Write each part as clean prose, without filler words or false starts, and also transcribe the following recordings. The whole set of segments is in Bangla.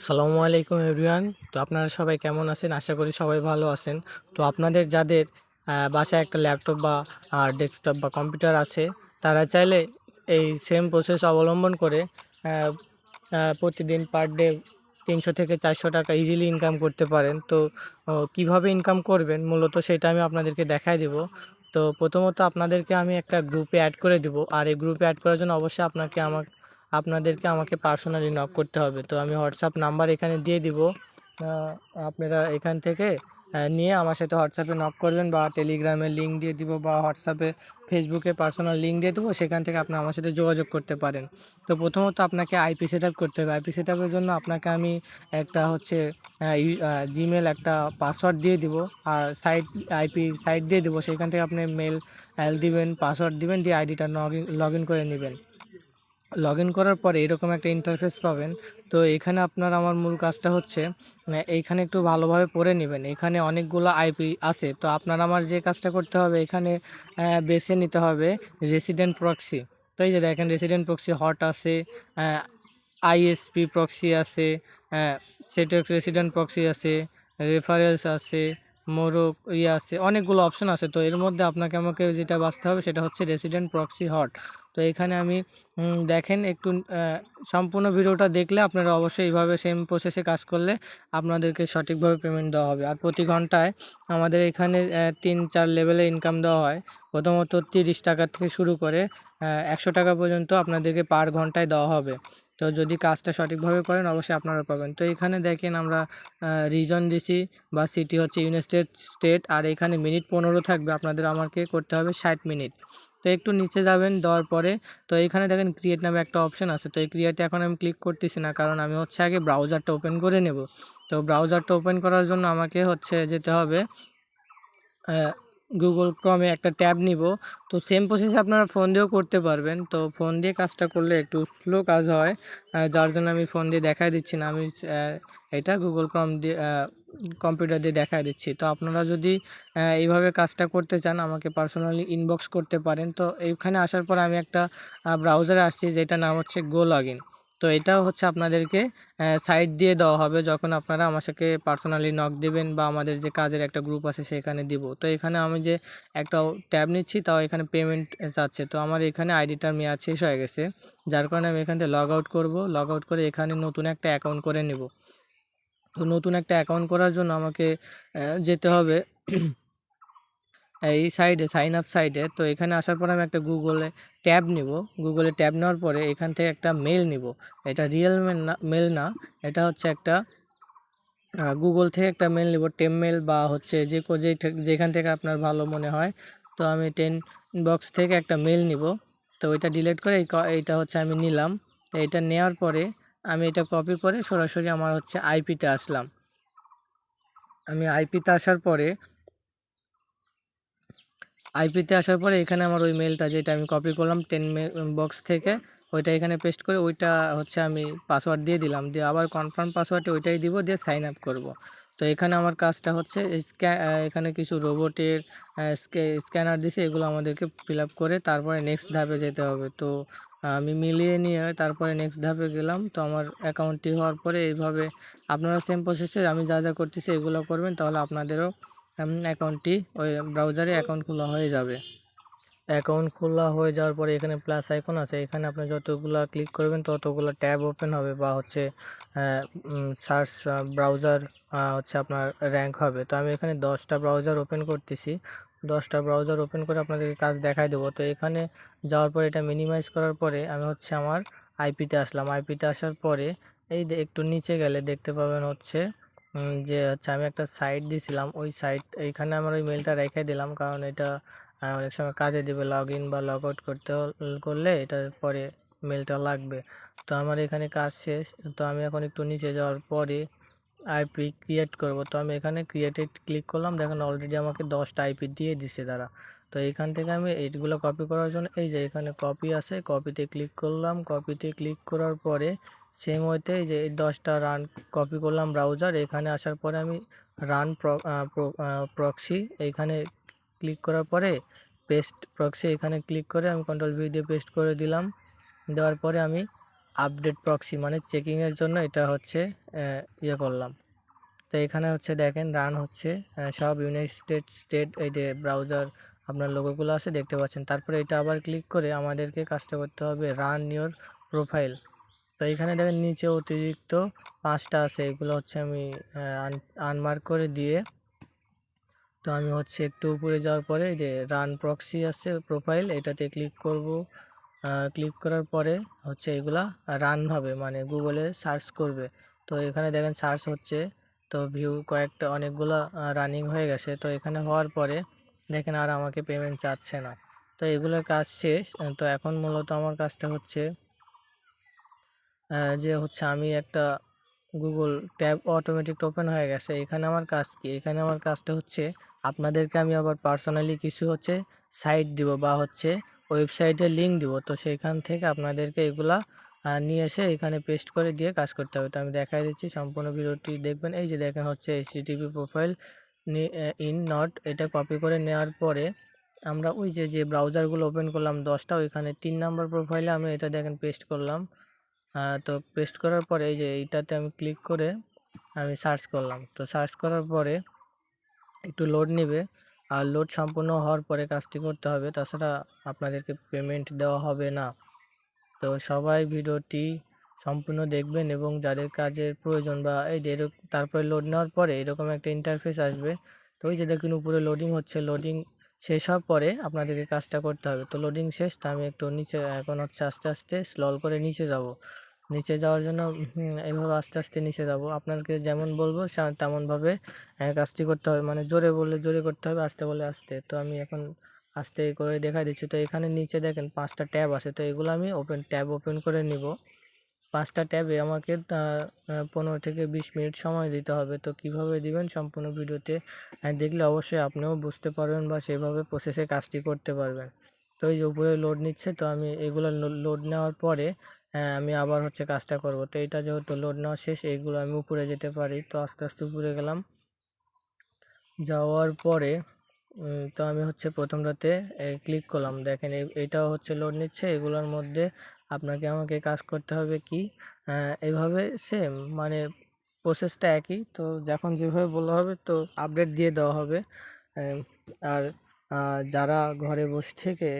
আসসালামু আলাইকুম এভরিওয়ান। তো আপনারা সবাই কেমন আছেন? আশা করি সবাই ভালো আছেন। তো আপনাদের যাদের বাসায় একটা ল্যাপটপ বা ডেস্কটপ বা কম্পিউটার আছে, তারা চাইলে এই সেম প্রসেস অবলম্বন করে আ প্রতিদিন পার ডে ৩০০ থেকে ৪০০ টাকা ইজিলি ইনকাম করতে পারেন। তো কিভাবে ইনকাম করবেন মূলত সেটা আমি আপনাদেরকে দেখায় দিব। তো প্রথমত আপনাদেরকে আমি একটা গ্রুপে এড করে দিব। আর এই গ্রুপে এড করার জন্য অবশ্যই আপনাদেরকে আমাকে পার্সোনালি নক করতে হবে। তো আমি হোয়াটসঅ্যাপ নাম্বার এখানে দিয়ে দিব। আ আপনারা এখান থেকে নিয়ে আমার সাথে হোয়াটসঅ্যাপে নক করবেন বা টেলিগ্রামে লিঙ্ক দিয়ে দিব বা হোয়াটসঅ্যাপে, ফেসবুকে পার্সোনাল লিঙ্ক দিয়ে দেবো। সেখান থেকে আপনি আমার সাথে যোগাযোগ করতে পারেন। তো প্রথমত আপনাকে আইপি সেটআপ করতে হবে। আইপি সেটআপের জন্য আপনাকে আমি একটা হচ্ছে জিমেল একটা পাসওয়ার্ড দিয়ে দিব। আর আইপি সাইট দিয়ে দিব। সেখান থেকে আপনি মেল দিবেন, পাসওয়ার্ড দিবেন, দিয়ে আইডিটা লগইন করে নেবেন। লগইন করার পরে এরকম একটা ইন্টারফেস পাবেন। তো এখানে আপনার আমার মূল কাজটা হচ্ছে এইখানে একটু ভালোভাবে পড়ে নেবেন। এখানে অনেকগুলো আইপি আছে। তো আপনার আমার যে কাজটা করতে হবে এখানে বেছে নিতে হবে রেসিডেন্ট প্রক্সি। তো এই যে দেখেন রেসিডেন্ট প্রক্সি হট আছে, আইএসপি প্রক্সি আছে, সেটেক্স রেসিডেন্ট প্রক্সি আছে, রেফারেলস আছে, মোরক আছে, অনেকগুলো অপশন আছে। তো এর মধ্যে আপনাকে আমাকে যেটা বাছতে হবে সেটা হচ্ছে রেসিডেন্ট প্রক্সি হট। তো এখানে আমি দেখেন একটু সম্পূর্ণ ভিডিওটা দেখলে আপনারা অবশ্যই এইভাবে সেম প্রসেসে কাজ করলে আপনাদেরকে সঠিকভাবে পেমেন্ট দেওয়া হবে। আর প্রতি ঘন্টায় আমাদের এখানে ৩-৪ লেভেলে ইনকাম দেওয়া হয়। প্রথমত ৩০ টাকা থেকে শুরু করে ১০০ টাকা পর্যন্ত আপনাদেরকে পার ঘন্টায় দেওয়া হবে। তো যদি কাজটা সঠিকভাবে করেন অবশ্যই আপনারা পাবেন। তো এখানে দেখেন আমরা রিজন দিছি বা সিটি হচ্ছে ইউনাইটেড স্টেট, আর এখানে মিনিট ১৫ থাকবে। আমাকে করতে হবে ৬০ মিনিট। তো একটু নিচে যাবেন, দেওয়ার পরে তো এখানে দেখেন ক্রিয়েট নামে একটা অপশন আছে। তো এই ক্রিয়েটে এখন আমি ক্লিক করতেছি না, কারণ আমি হচ্ছে আগে ব্রাউজারটা ওপেন করে নেব। তো ব্রাউজারটা ওপেন করার জন্য আমাকে হচ্ছে যেতে হবে গুগল ক্রমে একটা ট্যাব নিব। তো সেম প্রসেস আপনারা ফোন দিয়েও করতে পারবেন। তো ফোন দিয়ে কাজটা করলে একটু স্লো কাজ হয়, যার জন্য আমি ফোন দিয়ে দেখাই দিচ্ছি না। আমি এটা গুগল ক্রম দিয়ে কম্পিউটার দিয়ে দেখাই দিচ্ছি। তো আপনারা যদি এইভাবে কাজটা করতে চান আমাকে পার্সোনালি ইনবক্স করতে পারেন। তো এইখানে আসার পর আমি একটা ব্রাউজারে আসছি যেটার নাম হচ্ছে গো লগইন। তো এটাও হচ্ছে আপনাদেরকে সাইট দিয়ে দেওয়া হবে যখন আপনারা আমার সাথে পার্সোনালি নক দিবেন বা আমাদের যে কাজের একটা গ্রুপ আছে সেখানে দিব। তো এখানে আমি যে একটা ট্যাব নিচ্ছি, তাও এখানে পেমেন্ট চাচ্ছে। তো আমার এখানে আইডিটার মেয়াদ শেষ হয়ে গেছে, যার কারণে আমি এখান থেকে লগ আউট করব। লগ আউট করে এখানে নতুন একটা অ্যাকাউন্ট করে নেব। তো নতুন একটা অ্যাকাউন্ট করার জন্য আমাকে যেতে হবে এই সাইডে, সাইন আপ সাইডে। তো এখানে আসার পর আমি একটা গুগলে ট্যাব নিব। গুগলে ট্যাব নেওয়ার পরে এখান থেকে একটা মেল নিব। এটা রিয়েল মেল না, এটা হচ্ছে একটা গুগল থেকে একটা মেল নিব, টেম মেল বা হচ্ছে যেখান থেকে আপনার ভালো মনে হয়। তো আমি 10 বক্স থেকে একটা মেল নিব। তো ওইটা ডিলিট করে এইটা হচ্ছে আমি নিলাম। তো এটা নেওয়ার পরে আমি এটা কপি করে সরাসরি আমার হচ্ছে আইপিতে আসলাম। আমি আইপিতে আসার পরে এখানে আমার ওই মেলটা যেটা আমি কপি করলাম 10 বক্স থেকে, ওইটা এখানে পেস্ট করে ওইটা হচ্ছে আমি পাসওয়ার্ড দিয়ে দিলাম, দিয়ে আবার কনফার্ম পাসওয়ার্ডে ওইটাই দিব, দিয়ে সাইন আপ করব। তো এখানে আমার কাজটা হচ্ছে এখানে কিছু রোবটের স্ক্যানার দিছে, এগুলো আমাদেরকে ফিল আপ করে তারপরে নেক্সট ধাপে যেতে হবে। তো আমি মিলিয়ে নিয়ে তারপরে নেক্সট ধাপে গেলাম। তো আমার অ্যাকাউন্টটি হওয়ার পরে এইভাবে আপনারা সেম প্রসেসে আমি যা যা করতেছি এগুলো করবেন, তাহলে আপনাদেরও অ্যাকাউন্টটি ওই ব্রাউজারে অ্যাকাউন্ট খোলা হয়ে যাবে। অ্যাকাউন্ট খোলা হয়ে যাওয়ার পরে এখানে প্লাস আইকন আছে, এখানে আপনি যতগুলা ক্লিক করবেন ততগুলো ট্যাব ওপেন হবে বা হচ্ছে সার্চ ব্রাউজার হচ্ছে আপনার র্যাঙ্ক হবে। তো আমি এখানে 10টা ব্রাউজার ওপেন করতেছি। 10টা ব্রাউজার ওপেন করে আপনাদেরকে কাজ দেখাই দেবো। তো এখানে যাওয়ার পরে এটা মিনিমাইজ করার পরে আমি হচ্ছে আমার আইপিতে আসলাম। আইপিতে আসার পরে এই একটু নিচে গেলে দেখতে পাবেন হচ্ছে যে হচ্ছে আমি একটা সাইট দিয়েছিলাম, ওই সাইট এইখানে আমার ওই মেলটা রেখে দিলাম, কারণ এটা অনেক সময় কাজে দিবে, লগ ইন বা লগ আউট করলে এটার পরে মেলটা লাগবে। তো আমার এখানে কাজ শেষ। তো আমি এখন একটু নিচে যাওয়ার পরে আইপি ক্রিয়েট করব। তো আমি এখানে ক্রিয়েটেড ক্লিক করলাম, দেখেন অলরেডি আমাকে 10টা আইপি দিয়ে দিছে তারা। তো এইখান থেকে আমি এইগুলো কপি করার জন্য এই যে এখানে কপি আছে, কপিতে ক্লিক করলাম। কপিতে ক্লিক করার পরে সেম ওয়েতে এই যে এই 10টা রান কপি করলাম ব্রাউজার। এখানে আসার পরে আমি রান প্রক্সি এইখানে ক্লিক করার পরে পেস্ট প্রক্সি এখানে ক্লিক করে আমি কন্ট্রোল ভি দিয়ে পেস্ট করে দিলাম। দেওয়ার পরে আমি আপডেট প্রক্সি মানে চেকিংয়ের জন্য এটা হচ্ছে ইয়ে করলাম। তো এখানে হচ্ছে দেখেন রান হচ্ছে সব ইউনাইটেড স্টেট এই যে ব্রাউজার আপনার লোগোগুলো আছে দেখতে পাচ্ছেন। তারপরে এটা আবার ক্লিক করে আমাদেরকে কাজটা করতে হবে রান ইওর প্রোফাইল। তো এখানে দেখেন নিচে অতিরিক্ত 5টা আছে, এগুলো হচ্ছে আমি আনমার্ক করে দিয়ে, তো আমি হচ্ছে একটু উপরে যাওয়ার পরে এই যে রান প্রক্সি আছে প্রোফাইল, এটাতে ক্লিক করব। ক্লিক করার পরে হচ্ছে এগুলা রান হবে মানে গুগলে সার্চ করবে। তো এখানে দেখেন সার্চ হচ্ছে, তো ভিউ কয়েকটা অনেকগুলো রানিং হয়ে গেছে। তো এখানে হওয়ার পরে দেখেন আর আমাকে পেমেন্ট চাচ্ছে না। তো এগুলোর কাজ শেষ। তো এখন মূলত আমার কাজটা হচ্ছে যে হচ্ছে আমি একটা গুগল ট্যাব অটোমেটিক ওপেন হয়ে গেছে। এখানে আমার কাজ কি? এখানে আমার কাজটা হচ্ছে আপনাদেরকে আমি আবার পার্সোনালি কিছু হচ্ছে সাইট দিব বা হচ্ছে ওয়েবসাইটের লিঙ্ক দিব। তো সেইখান থেকে আপনাদেরকে এগুলা নিয়ে এসে এখানে পেস্ট করে দিয়ে কাজ করতে হবে। তো আমি দেখাই দিচ্ছি, সম্পূর্ণ ভিডিওটি দেখবেন। এই যে দেখেন হচ্ছে HTTP প্রোফাইল ইন নট, এটা কপি করে নেওয়ার পরে আমরা ওই যে ব্রাউজারগুলো ওপেন করলাম 10টা, ওইখানে 3 নাম্বার প্রোফাইলে আমি এটা দেখেন পেস্ট করলাম। তো পেস্ট করার পরে এই যে এইটাতে আমি ক্লিক করে আমি সার্চ করলাম। তো সার্চ করার পরে একটু লোড নেবে, আর লোড সম্পূর্ণ হওয়ার পরে কাজটি করতে হবে, তাছাড়া আপনাদেরকে পেমেন্ট দেওয়া হবে না। তো সবাই ভিডিওটি সম্পূর্ণ দেখবেন এবং যাদের কাজের প্রয়োজন বা এই যে তারপরে লোড নেওয়ার পরে এরকম একটা ইন্টারফেস আসবে। তো ওই যে দেখুন উপরে লোডিং হচ্ছে, লোডিং শেষ হওয়ার পরে আপনাদেরকে কাজটা করতে হবে। তো লোডিং শেষ, তো আমি একটু নিচে এখন হচ্ছে আস্তে আস্তে স্লল করে নিচে যাব। নিচে যাওয়ার জন্য এইভাবে আস্তে আস্তে নিচে যাব। আপনাকে যেমন বলবো তেমনভাবে কাজটি করতে হবে, মানে জোরে বললে জোরে করতে হবে, আস্তে বললে আস্তে। তো আমি এখন আস্তে করে দেখা দিচ্ছি। তো এখানে নিচে দেখেন 5টা ট্যাব আছে, তো এগুলো আমি ট্যাব ওপেন করে নিব। 5টা ট্যাবে আমাকে 15 থেকে 20 মিনিট সময় দিতে হবে। তো কিভাবে দিবেন সম্পূর্ণ ভিডিওতে দেখলে অবশ্যই আপনিও বুঝতে পারবেন বা সেভাবে প্রসেসে কাজটি করতে পারবেন। তো এই যে উপরে লোড নিচ্ছে, তো আমি এগুলো লোড নেওয়ার পরে আমি আবার হচ্ছে কাজটা করব। তো এটা যেহেতু লোড নেওয়া শেষ, এইগুলো আমি উপরে যেতে পারি। তো আস্তে আস্তে উপরে গেলাম, যাওয়ার পরে তো আমি হচ্ছে প্রথমটাতে ক্লিক করলাম। দেখেন এইটাও হচ্ছে লোড নিচ্ছে। এগুলোর মধ্যে আপনাকে আমাকে কাজ করতে হবে কি এইভাবে সেম, মানে প্রসেসটা একই। তো যখন যেভাবে বলা হবে তো আপডেট দিয়ে দেওয়া হবে। আহ, আর যারা ঘরে বসে থেকে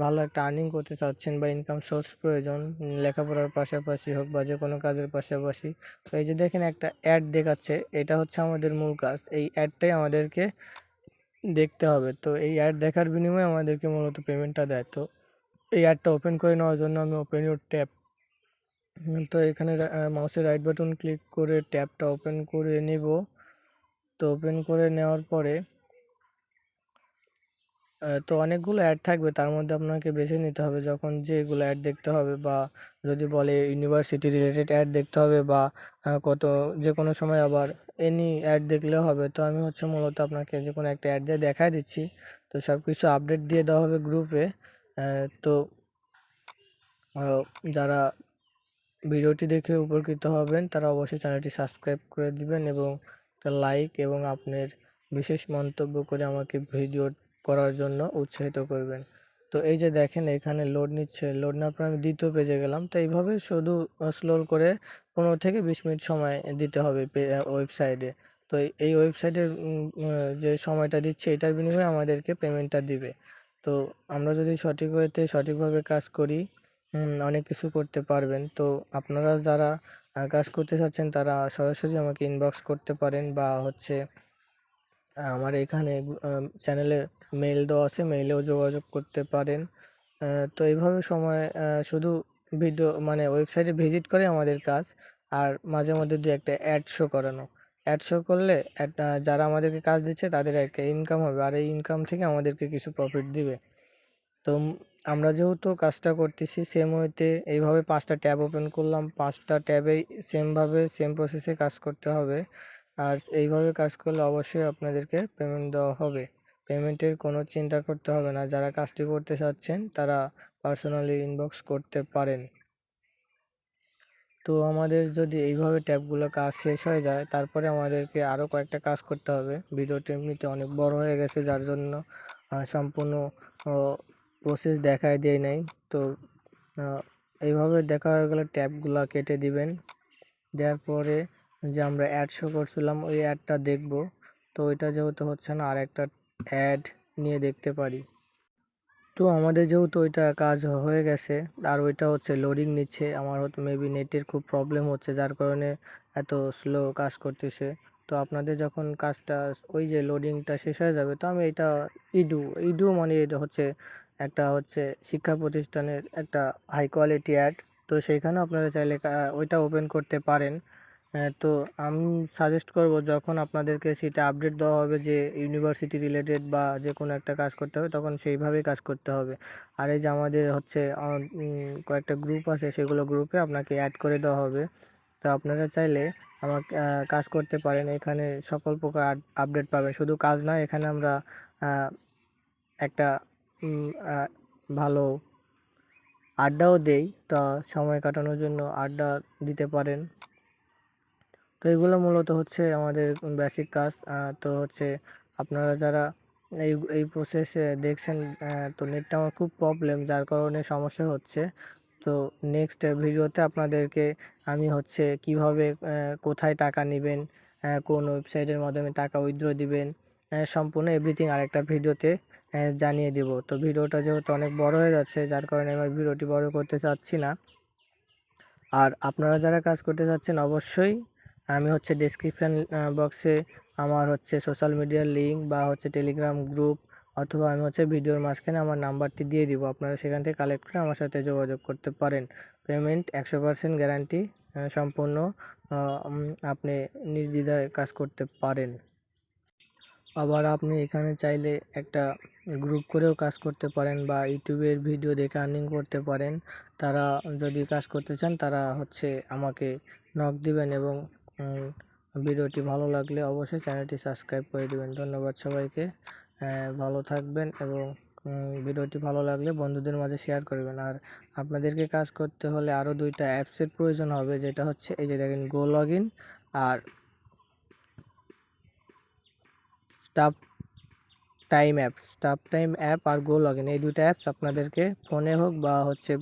ভালো একটা আর্নিং করতে চাচ্ছেন বা ইনকাম সোর্স প্রয়োজন, লেখাপড়ার পাশাপাশি হোক বা যে কোনো কাজের পাশাপাশি, তো এই যে দেখেন একটা অ্যাড দেখাচ্ছে, এটা হচ্ছে আমাদের মূল কাজ। এই অ্যাডটাই আমাদেরকে দেখতে হবে। তো এই অ্যাড দেখার বিনিময়ে আমাদেরকে মূলত পেমেন্টটা দেয়। তো এই অ্যাডটা ওপেন করে নেওয়ার জন্য আমি ওপেন ইউর ট্যাব, তো এখানে মাউসের রাইট বাটন ক্লিক করে ট্যাবটা ওপেন করে নেব। তো ওপেন করে নেওয়ার পরে তো অনেকগুলো অ্যাড থাকবে, তার মধ্যে আপনাকে বেছে নিতে হবে যখন যেগুলো অ্যাড দেখতে হবে, বা যদি বলে ইউনিভার্সিটি রিলেটেড অ্যাড দেখতে হবে বা কত যে কোনো সময় আবার এনি অ্যাড দেখলেও হবে। তো আমি হচ্ছে মূলত আপনাকে যে কোনো একটা অ্যাড দিয়ে দেখাই দিচ্ছি। তো সব কিছু আপডেট দিয়ে দেওয়া হবে গ্রুপে। তো যারা ভিডিওটি দেখে উপকৃত হবেন তারা অবশ্যই চ্যানেলটি সাবস্ক্রাইব করে দিবেন এবং একটা লাইক এবং আপনার বিশেষ মন্তব্য করে আমাকে ভিডিও করার জন্য উৎসাহিত করবেন। তো এই যে দেখেন এখানে লোড নিচ্ছে, লোড নেওয়ার পর আমি দ্বিতীয় পেজে গেলাম। তো এইভাবে শুধু স্ক্রল করে 15 থেকে 20 মিনিট সময় দিতে হবে ওয়েবসাইটে। তো এই ওয়েবসাইটের যে সময়টা দিচ্ছে এটার বিনিময়ে আমাদেরকে পেমেন্টটা দিবে। তো আমরা যদি সঠিক ওয়েতে সঠিকভাবে কাজ করি অনেক কিছু করতে পারবেন। তো আপনারা যারা কাজ করতে চাচ্ছেন তারা সরাসরি আমাকে ইনবক্স করতে পারেন বা হচ্ছে আমার এখানে চ্যানেলে মেইল দেওয়া আছে, মেইলেও যোগাযোগ করতে পারেন। তো এইভাবে সময় শুধু ভিডিও মানে ওয়েবসাইটে ভিজিট করে আমাদের কাজ, আর মাঝে মধ্যে দু একটা অ্যাড শো করানো। অ্যাড শো করলে যারা আমাদেরকে কাজ দিচ্ছে তাদের একটা ইনকাম হবে, আর এই ইনকাম থেকে আমাদেরকে কিছু প্রফিট দিবে। তো আমরা যেহেতু কাজটা করতেছি সেম ওয়েতে এইভাবে 5টা ট্যাব ওপেন করলাম, 5টা ট্যাবেই সেমভাবে সেম প্রসেসে কাজ করতে হবে। আর এইভাবে কাজ করলে অবশ্যই আপনাদেরকে পেমেন্ট দেওয়া হবে। পেমেন্টের কোনো চিন্তা করতে হবে না, যারা কাজটি করতে চাচ্ছেন তারা পার্সোনালি ইনবক্স করতে পারেন। তো আমাদের যদি এইভাবে ট্যাবগুলো কাজ শেষ হয়ে যায় তারপরে আমাদেরকে আরও কয়েকটা কাজ করতে হবে। ভিডিওটি এমনিতে অনেক বড় হয়ে গেছে যার জন্য সম্পূর্ণ প্রসেস দেখায় দেয় নাই। তো এইভাবে দেখা হয়ে গেলে ট্যাবগুলা কেটে দিবেন। দেওয়ার পরে যে আমরা অ্যাড শো করছিলাম ওই অ্যাডটা দেখব। তো ওইটা যেহেতু হচ্ছে না, আর একটা অ্যাড নিয়ে দেখতে পারি। তো আমাদের যেহেতু ওইটা কাজ হয়ে গেছে আর ওইটা হচ্ছে লোডিং নিচ্ছে, আমার হয়তো মেবি নেটের খুব প্রবলেম হচ্ছে যার কারণে এত স্লো কাজ করতেছে। তো আপনাদের যখন কাজটা ওই যে লোডিংটা শেষ হয়ে যাবে, তো আমি এটা ইডু ইডু মানে এটা হচ্ছে একটা হচ্ছে শিক্ষা প্রতিষ্ঠানের একটা হাই কোয়ালিটি অ্যাড। তো সেইখানে আপনারা চাইলে ওইটা ওপেন করতে পারেন। তো আমি সাজেস্ট করব যখন আপনাদেরকে সেটা আপডেট দেওয়া হবে যে ইউনিভার্সিটি রিলেটেড বা যে কোনো একটা কাজ করতে হবে, তখন সেইভাবেই কাজ করতে হবে। আর এই যে আমাদের হচ্ছে কয়েকটা গ্রুপ আছে, সেগুলো গ্রুপে আপনাকে অ্যাড করে দেওয়া হবে। তো আপনারা চাইলে আমাকে কাজ করতে পারেন, এখানে সকল প্রকার আপডেট পাবেন। শুধু কাজ নয়, এখানে আমরা একটা ভালো আড্ডাও দেই। তা সময় কাটানোর জন্য আড্ডা দিতে পারেন। তো এগুলো মূলত হচ্ছে আমাদের বেসিক কাজ। তো হচ্ছে আপনারা যারা এই প্রসেসে দেখছেন, তো নেটটা আমার খুব প্রবলেম যার কারণে সমস্যা হচ্ছে। তো নেক্সট ভিডিওতে আপনাদেরকে আমি হচ্ছে কিভাবে কোথায় টাকা নেবেন, কোন ওয়েবসাইটের মাধ্যমে টাকা উইথড্র দিবেন, সম্পূর্ণ এভরিথিং আরেকটা ভিডিওতে জানিয়ে দেব। তো ভিডিওটা যেহেতু অনেক বড় হয়ে যাচ্ছে যার কারণে আমার ভিডিওটি বড় করতে চাচ্ছি না। আর আপনারা যারা কাজ করতে চাচ্ছেন, অবশ্যই আমি হচ্ছে ডেসক্রিপশান বক্সে আমার হচ্ছে সোশ্যাল মিডিয়ার লিঙ্ক বা হচ্ছে টেলিগ্রাম গ্রুপ, অথবা আমি হচ্ছে ভিডিওর মাঝখানে আমার নাম্বারটি দিয়ে দিব, আপনারা সেখান থেকে কালেক্ট করে আমার সাথে যোগাযোগ করতে পারেন। পেমেন্ট 100% গ্যারান্টি, সম্পূর্ণ আপনি নির্দ্বিধায় কাজ করতে পারেন। আবার আপনি এখানে চাইলে একটা গ্রুপ করেও কাজ করতে পারেন বা ইউটিউবের ভিডিও দেখে আর্নিং করতে পারেন। তারা যদি কাজ করতে চান তারা হচ্ছে আমাকে নক দিবেন, এবং ভিডিওটি ভালো লাগলে অবশ্যই চ্যানেলটি সাবস্ক্রাইব করে দিবেন। ধন্যবাদ সবাইকে, ভালো থাকবেন, এবং ভিডিওটি ভালো লাগলে বন্ধুদের মাঝে শেয়ার করবেন। আর আপনাদেরকে কাজ করতে হলে আরও 2টা অ্যাপসের প্রয়োজন হবে, যেটা হচ্ছে এই যে দেখেন গো লগইন আর স্টাফ টাইম অ্যাপ আর গো লগইন, এই 2টা অ্যাপস আপনাদেরকে ফোনে হোক বা হচ্ছে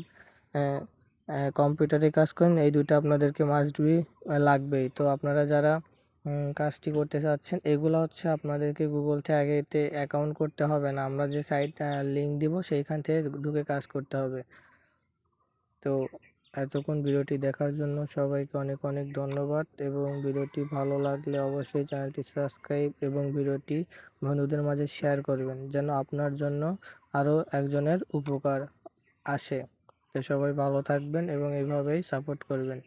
কম্পিউটারে কাজ করেন, এই 2টা আপনাদেরকে মাস্ট বি লাগবেই। তো আপনারা যারা কাজটি করতে চাচ্ছেন, এগুলো হচ্ছে আপনাদেরকে গুগল থেকে আগেতে অ্যাকাউন্ট করতে হবে না, আমরা যে সাইট লিঙ্ক দিব সেইখান থেকে ঢুকে কাজ করতে হবে। তো এতক্ষণ ভিডিওটি দেখার জন্য সবাইকে অনেক অনেক ধন্যবাদ, এবং ভিডিওটি ভালো লাগলে অবশ্যই চ্যানেলটি সাবস্ক্রাইব এবং ভিডিওটি বন্ধুদের মাঝে শেয়ার করবেন, যেন আপনার জন্য আরও একজনের উপকার আসে। তো সবাই ভালো থাকবেন এবং এইভাবেই সাপোর্ট করবেন।